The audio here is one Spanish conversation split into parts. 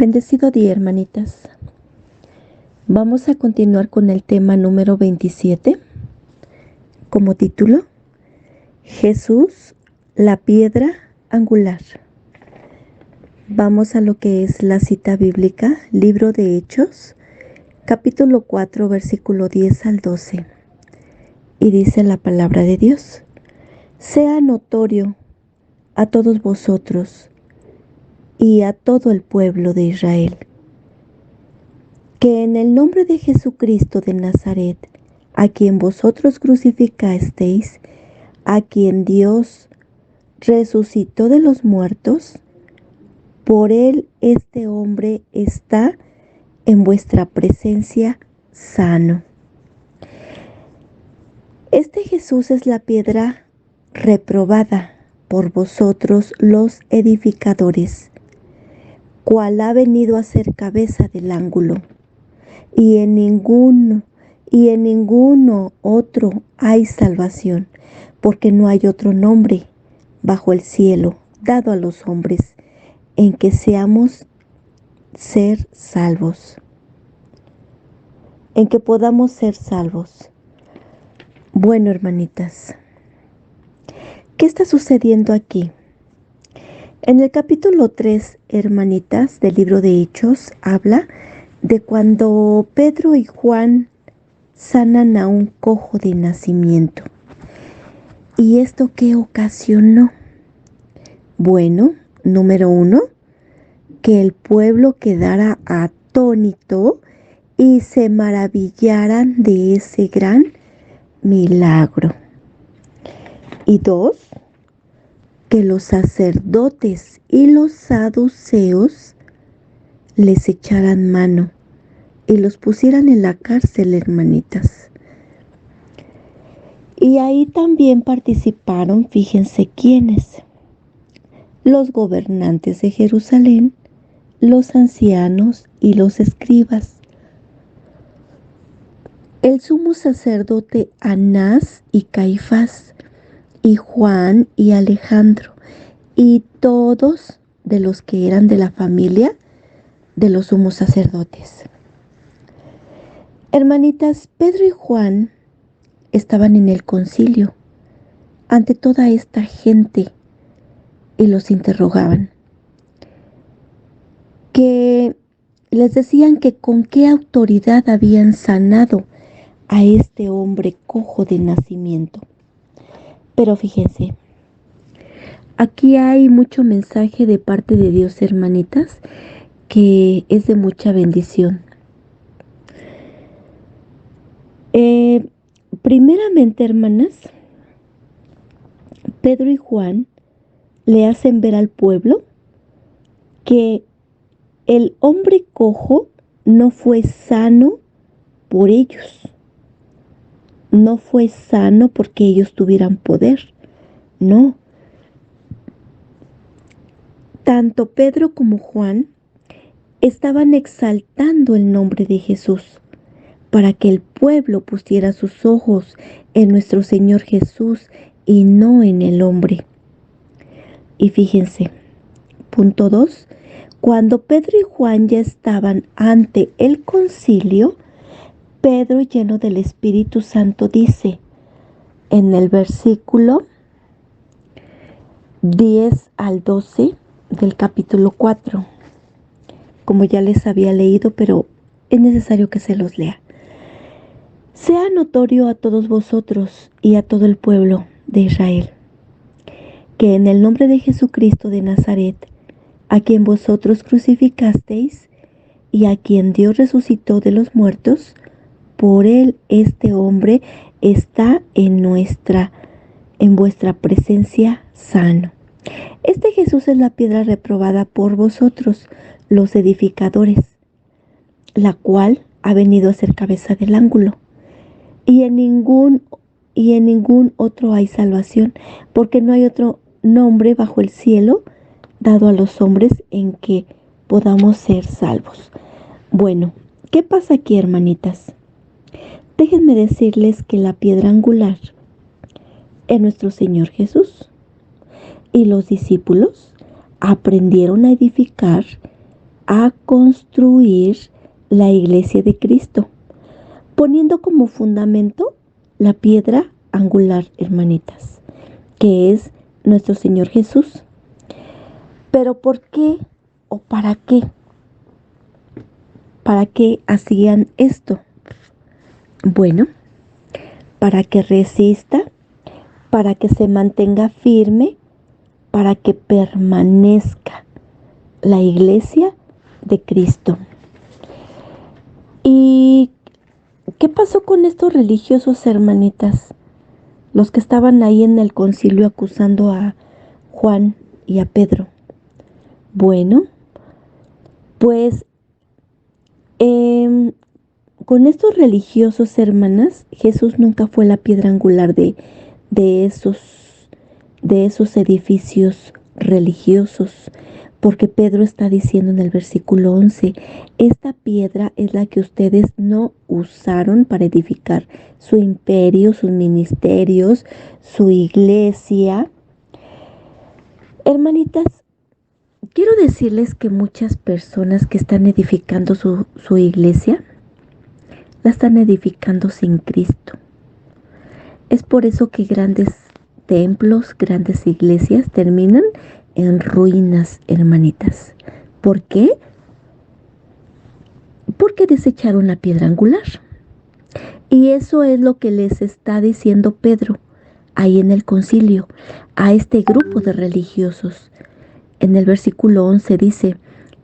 Bendecido día, hermanitas. Vamos a continuar con el tema número 27, como título, Jesús, la piedra angular. Vamos a lo que es la cita bíblica, libro de Hechos, capítulo 4, versículo 10 al 12. Y dice la palabra de Dios: sea notorio a todos vosotros y a todo el pueblo de Israel, que en el nombre de Jesucristo de Nazaret, a quien vosotros crucificasteis, a quien Dios resucitó de los muertos, por él este hombre está en vuestra presencia sano. Este Jesús es la piedra reprobada por vosotros los edificadores, cual ha venido a ser cabeza del ángulo. Y en ninguno otro hay salvación, porque no hay otro nombre bajo el cielo dado a los hombres en que seamos ser salvos, en que podamos ser salvos. Bueno, hermanitas, ¿qué está sucediendo aquí? En el capítulo 3, hermanitas, del libro de Hechos, habla de cuando Pedro y Juan sanan a un cojo de nacimiento. ¿Y esto qué ocasionó? Bueno, número 1, que el pueblo quedara atónito y se maravillaran de ese gran milagro. Y 2, que los sacerdotes y los saduceos les echaran mano y los pusieran en la cárcel, hermanitas. Y ahí también participaron, fíjense quiénes: los gobernantes de Jerusalén, los ancianos y los escribas, el sumo sacerdote Anás y Caifás, y Juan y Alejandro, y todos de los que eran de la familia de los sumos sacerdotes. Hermanitas, Pedro y Juan estaban en el concilio ante toda esta gente y los interrogaban, que les decían que con qué autoridad habían sanado a este hombre cojo de nacimiento. Pero fíjense, aquí hay mucho mensaje de parte de Dios, hermanitas, que es de mucha bendición. Primeramente, hermanas, Pedro y Juan le hacen ver al pueblo que el hombre cojo no fue sano por ellos. No fue sano porque ellos tuvieran poder. No. Tanto Pedro como Juan estaban exaltando el nombre de Jesús para que el pueblo pusiera sus ojos en nuestro Señor Jesús y no en el hombre. Y fíjense, punto 2, cuando Pedro y Juan ya estaban ante el concilio, Pedro, lleno del Espíritu Santo, dice en el versículo 10 al 12 del capítulo 4, como ya les había leído, pero es necesario que se los lea. Sea notorio a todos vosotros y a todo el pueblo de Israel, que en el nombre de Jesucristo de Nazaret, a quien vosotros crucificasteis y a quien Dios resucitó de los muertos, por él este hombre está en vuestra presencia sano. Este Jesús es la piedra reprobada por vosotros, los edificadores, la cual ha venido a ser cabeza del ángulo. Y en ningún otro hay salvación, porque no hay otro nombre bajo el cielo dado a los hombres en que podamos ser salvos. Bueno, ¿qué pasa aquí, hermanitas? Déjenme decirles que la piedra angular es nuestro Señor Jesús. Y los discípulos aprendieron a edificar a construir la iglesia de Cristo, poniendo como fundamento la piedra angular, hermanitas, que es nuestro Señor Jesús. Pero ¿por qué o para qué? ¿Para qué hacían esto? Bueno, para que resista, para que se mantenga firme, para que permanezca la iglesia de Cristo. ¿Y qué pasó con estos religiosos, hermanitas? Los que estaban ahí en el concilio acusando a Juan y a Pedro. Bueno, pues con estos religiosos, hermanas, Jesús nunca fue la piedra angular de esos edificios religiosos, porque Pedro está diciendo en el versículo 11, esta piedra es la que ustedes no usaron para edificar su imperio, sus ministerios, su iglesia. Hermanitas, quiero decirles que muchas personas que están edificando su iglesia, la están edificando sin Cristo. Es por eso que grandes templos, grandes iglesias terminan en ruinas, hermanitas. ¿Por qué? Porque desecharon la piedra angular. Y eso es lo que les está diciendo Pedro ahí en el concilio, a este grupo de religiosos. En el versículo 11 dice,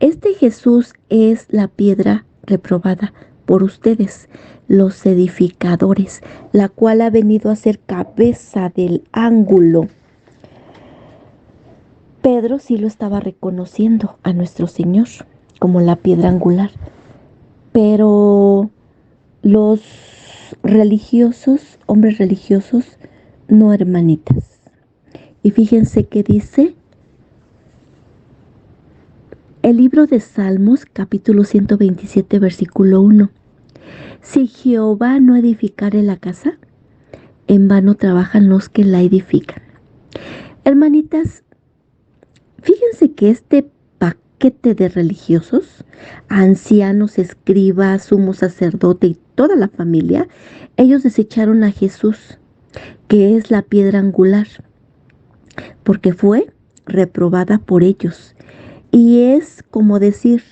este Jesús es la piedra reprobada por ustedes, los edificadores, la cual ha venido a ser cabeza del ángulo. Pedro sí lo estaba reconociendo a nuestro Señor como la piedra angular, pero los religiosos, hombres religiosos, no, hermanitas. Y fíjense que dice el libro de Salmos, capítulo 127, versículo 1. Si Jehová no edificare la casa, en vano trabajan los que la edifican. Hermanitas, fíjense que este paquete de religiosos, ancianos, escribas, sumo sacerdote y toda la familia, ellos desecharon a Jesús, que es la piedra angular, porque fue reprobada por ellos. Y es como decir,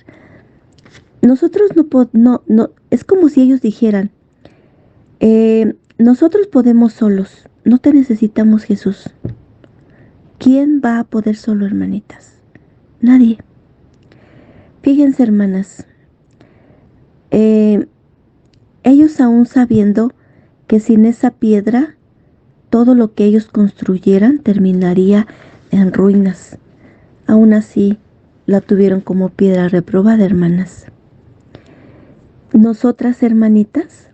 nosotros no, es como si ellos dijeran, nosotros podemos solos, no te necesitamos, Jesús. ¿Quién va a poder solo, hermanitas? Nadie. Fíjense, hermanas, ellos aún sabiendo que sin esa piedra, todo lo que ellos construyeran terminaría en ruinas. Aún así, la tuvieron como piedra reprobada, hermanas. Nosotras, hermanitas,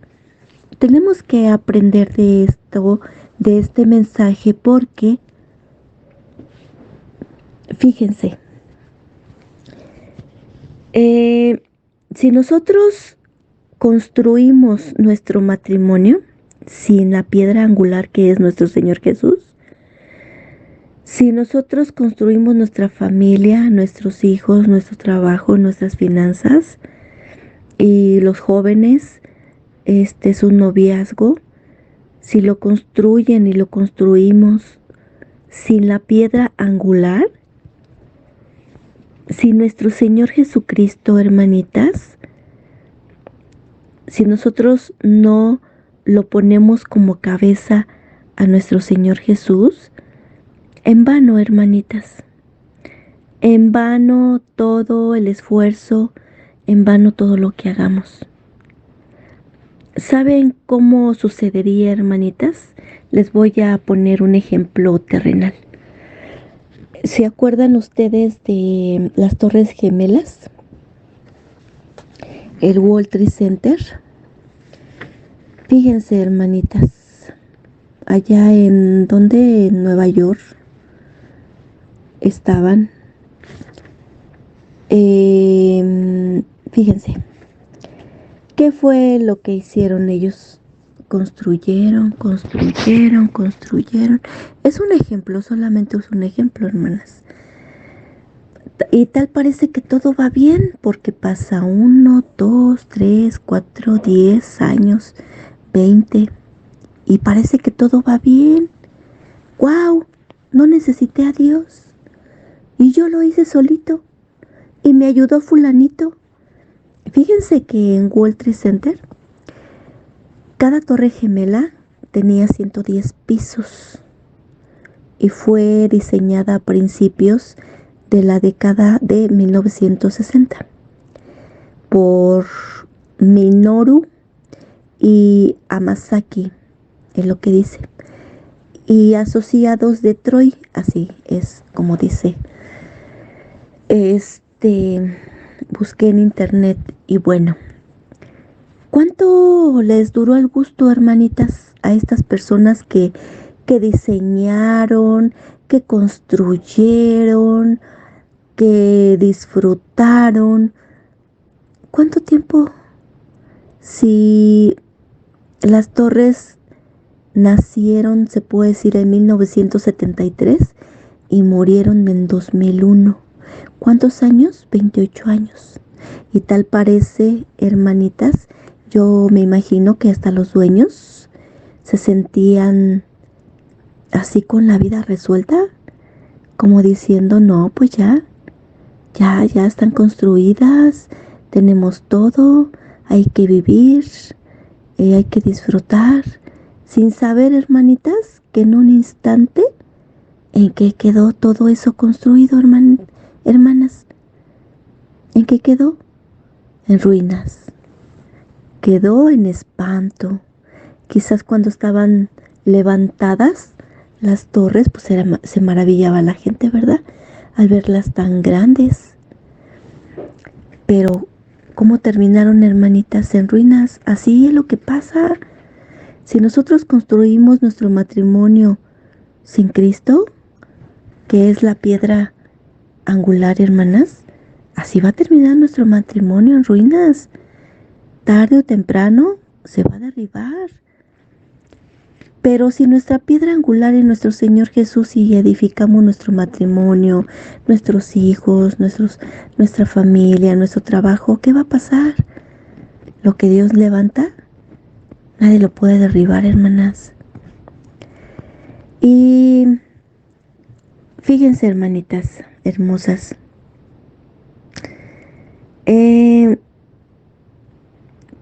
tenemos que aprender de esto, de este mensaje, porque, fíjense, si nosotros construimos nuestro matrimonio sin la piedra angular que es nuestro Señor Jesús, si nosotros construimos nuestra familia, nuestros hijos, nuestro trabajo, nuestras finanzas y los jóvenes, su noviazgo, si lo construyen y lo construimos sin la piedra angular, si nuestro Señor Jesucristo, hermanitas, si nosotros no lo ponemos como cabeza a nuestro Señor Jesús, en vano, hermanitas, en vano todo el esfuerzo, en vano todo lo que hagamos. ¿Saben cómo sucedería, hermanitas? Les voy a poner un ejemplo terrenal. ¿Se acuerdan ustedes de las Torres Gemelas? El World Trade Center. Fíjense, hermanitas, allá en Nueva York estaban. Fíjense, ¿qué fue lo que hicieron ellos? Construyeron. Es un ejemplo, solamente es un ejemplo, hermanas. Y tal parece que todo va bien porque pasa 1, 2, 3, 4, 10 años, 20 y parece que todo va bien. ¡Wow! No necesité a Dios y yo lo hice solito y me ayudó fulanito. Fíjense que en World Trade Center cada torre gemela tenía 110 pisos y fue diseñada a principios de la década de 1960 por Minoru y Hamasaki, es lo que dice. Y asociados de Troy, así es como dice. Busqué en internet y bueno, ¿cuánto les duró el gusto, hermanitas, a estas personas que diseñaron, que construyeron, que disfrutaron? ¿Cuánto tiempo? Si las torres nacieron, se puede decir, en 1973 y murieron en 2001. ¿Cuántos años? 28 años. Y tal parece, hermanitas, yo me imagino que hasta los dueños se sentían así con la vida resuelta, como diciendo, no, pues ya están construidas, tenemos todo, hay que vivir, hay que disfrutar, sin saber, hermanitas, que en un instante en que quedó todo eso construido, hermanas, en que quedó en ruinas, quedó en espanto. Quizás cuando estaban levantadas las torres, pues se maravillaba la gente, ¿verdad? Al verlas tan grandes. Pero, ¿cómo terminaron, hermanitas? En ruinas. Así es lo que pasa. Si nosotros construimos nuestro matrimonio sin Cristo, que es la piedra angular, hermanas, así va a terminar nuestro matrimonio en ruinas. Tarde o temprano se va a derribar. Pero si nuestra piedra angular es nuestro Señor Jesús y edificamos nuestro matrimonio, nuestros hijos, nuestra familia, nuestro trabajo, ¿qué va a pasar? Lo que Dios levanta, nadie lo puede derribar, hermanas. Y fíjense, hermanitas hermosas,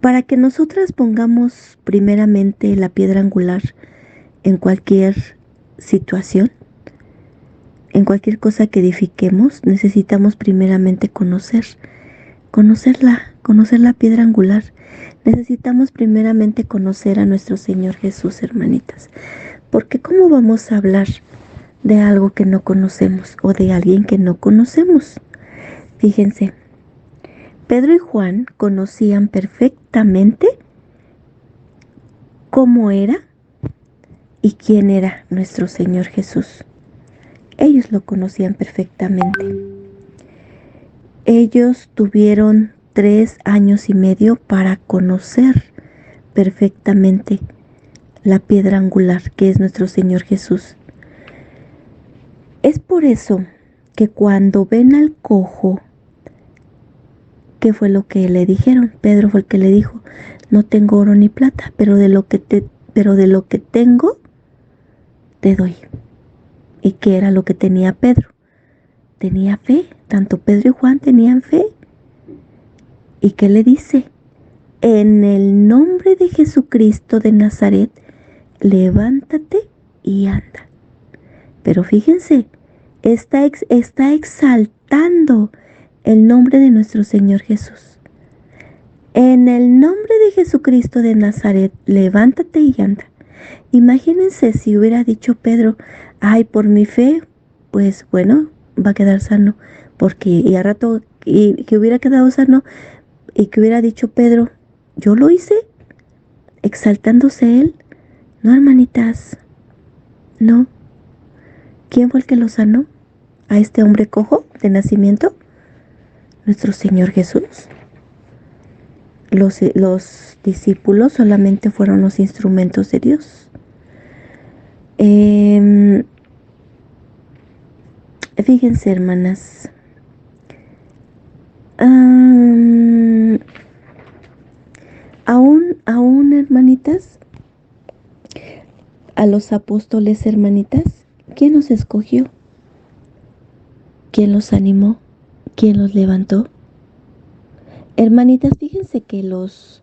para que nosotras pongamos primeramente la piedra angular en cualquier situación, en cualquier cosa que edifiquemos, necesitamos primeramente conocer la piedra angular. Necesitamos primeramente conocer a nuestro Señor Jesús, hermanitas. Porque ¿cómo vamos a hablar de algo que no conocemos o de alguien que no conocemos? Fíjense, Pedro y Juan conocían perfectamente cómo era y quién era nuestro Señor Jesús. Ellos lo conocían perfectamente. Ellos tuvieron 3 años y medio para conocer perfectamente la piedra angular que es nuestro Señor Jesús. Es por eso que cuando ven al cojo, ¿qué fue lo que le dijeron? Pedro fue el que le dijo, no tengo oro ni plata, pero de lo que tengo, te doy. ¿Y qué era lo que tenía Pedro? Tenía fe, tanto Pedro y Juan tenían fe. ¿Y qué le dice? En el nombre de Jesucristo de Nazaret, levántate y anda. Pero fíjense, está exaltando el nombre de nuestro Señor Jesús. En el nombre de Jesucristo de Nazaret, levántate y anda. Imagínense si hubiera dicho Pedro, ay, por mi fe, pues bueno, va a quedar sano. Porque y a rato, y que hubiera quedado sano, y que hubiera dicho Pedro, yo lo hice, exaltándose él. No, hermanitas, no. ¿Quién fue el que lo sanó? A este hombre cojo de nacimiento, nuestro Señor Jesús. Los discípulos solamente fueron los instrumentos de Dios. Fíjense, hermanas, Am, aún, hermanitas, a los apóstoles, hermanitas, ¿quién los escogió? ¿Quién los animó? ¿Quién los levantó? Hermanitas, fíjense que los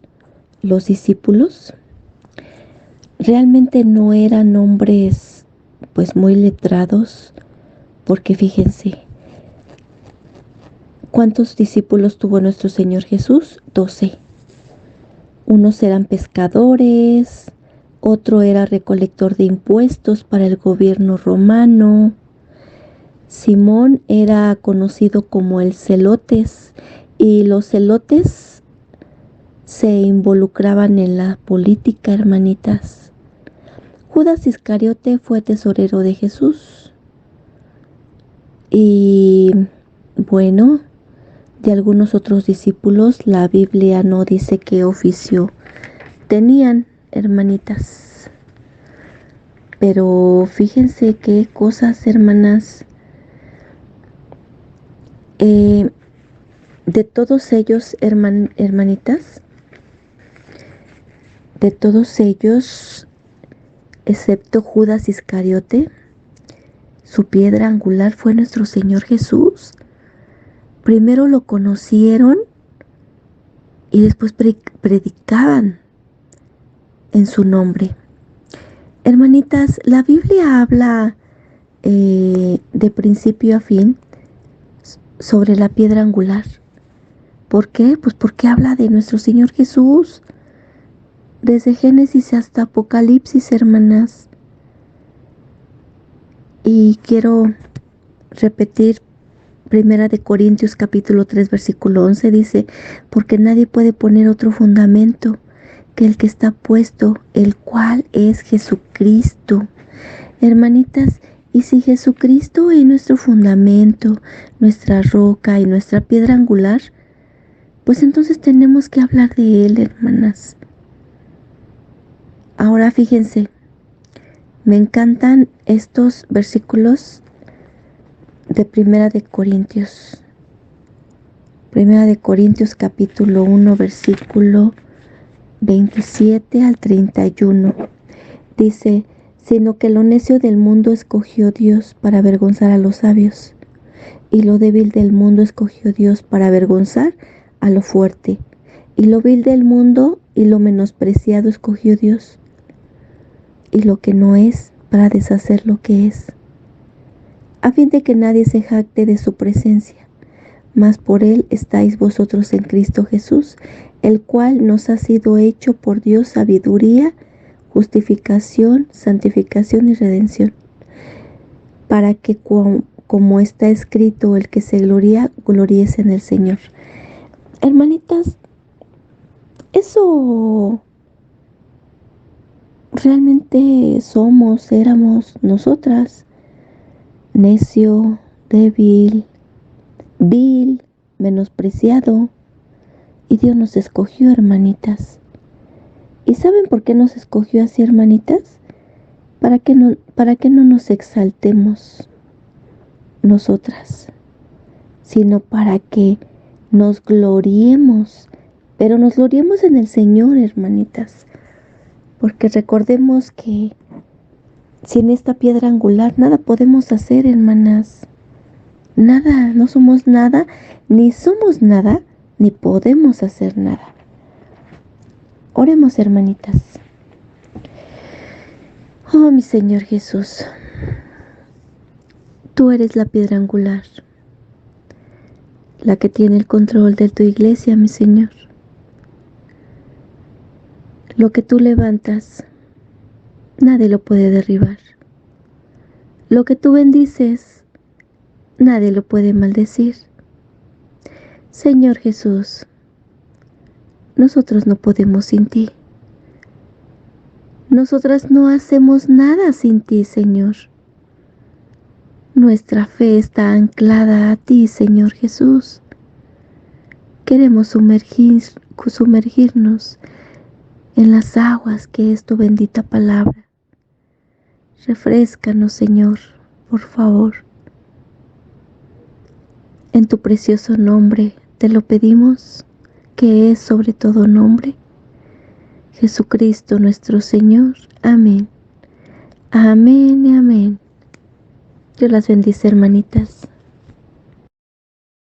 discípulos realmente no eran hombres pues muy letrados, porque fíjense, ¿cuántos discípulos tuvo nuestro Señor Jesús? 12. Unos eran pescadores, otro era recolector de impuestos para el gobierno romano. Simón era conocido como el celotes, y los celotes se involucraban en la política, hermanitas. Judas Iscariote fue tesorero de Jesús. Y bueno, de algunos otros discípulos, la Biblia no dice qué oficio tenían, hermanitas. Pero fíjense qué cosas, hermanas. De todos ellos, hermanitas, de todos ellos, excepto Judas Iscariote, su piedra angular fue nuestro Señor Jesús. Primero lo conocieron y después predicaban en su nombre. Hermanitas, la Biblia habla de principio a fin sobre la piedra angular. ¿Por qué? Pues porque habla de nuestro Señor Jesús. Desde Génesis hasta Apocalipsis, hermanas. Y quiero repetir Primera de Corintios capítulo 3 versículo 11, dice: porque nadie puede poner otro fundamento que el que está puesto, el cual es Jesucristo. Hermanitas, y si Jesucristo es nuestro fundamento, nuestra roca y nuestra piedra angular, pues entonces tenemos que hablar de Él, hermanas. Ahora fíjense, me encantan estos versículos de Primera de Corintios. Primera de Corintios capítulo 1 versículo 27 al 31. Dice: sino que lo necio del mundo escogió Dios para avergonzar a los sabios, y lo débil del mundo escogió Dios para avergonzar a lo fuerte, y lo vil del mundo y lo menospreciado escogió Dios, y lo que no es, para deshacer lo que es, a fin de que nadie se jacte de su presencia. Mas por Él estáis vosotros en Cristo Jesús, el cual nos ha sido hecho por Dios sabiduría, justificación, santificación y redención, para que como está escrito, el que se gloría, gloríese en el Señor. Hermanitas, eso realmente éramos nosotras, necio, débil, vil, menospreciado, y Dios nos escogió, hermanitas. ¿Y saben por qué nos escogió así, hermanitas? Para que no nos exaltemos nosotras, sino para que nos gloriemos, pero nos gloriemos en el Señor, hermanitas, porque recordemos que sin esta piedra angular nada podemos hacer, hermanas. Nada, no somos nada, ni somos nada, ni podemos hacer nada. Oremos, hermanitas. Oh, mi Señor Jesús, tú eres la piedra angular, la que tiene el control de tu iglesia, mi Señor. Lo que tú levantas, nadie lo puede derribar. Lo que tú bendices, nadie lo puede maldecir. Señor Jesús, nosotros no podemos sin ti. Nosotras no hacemos nada sin ti, Señor. Nuestra fe está anclada a ti, Señor Jesús. Queremos sumergirnos en las aguas que es tu bendita palabra. Refréscanos, Señor, por favor. En tu precioso nombre te lo pedimos, que es sobre todo nombre, Jesucristo nuestro Señor. Amén. Amén y amén. Dios las bendice, hermanitas.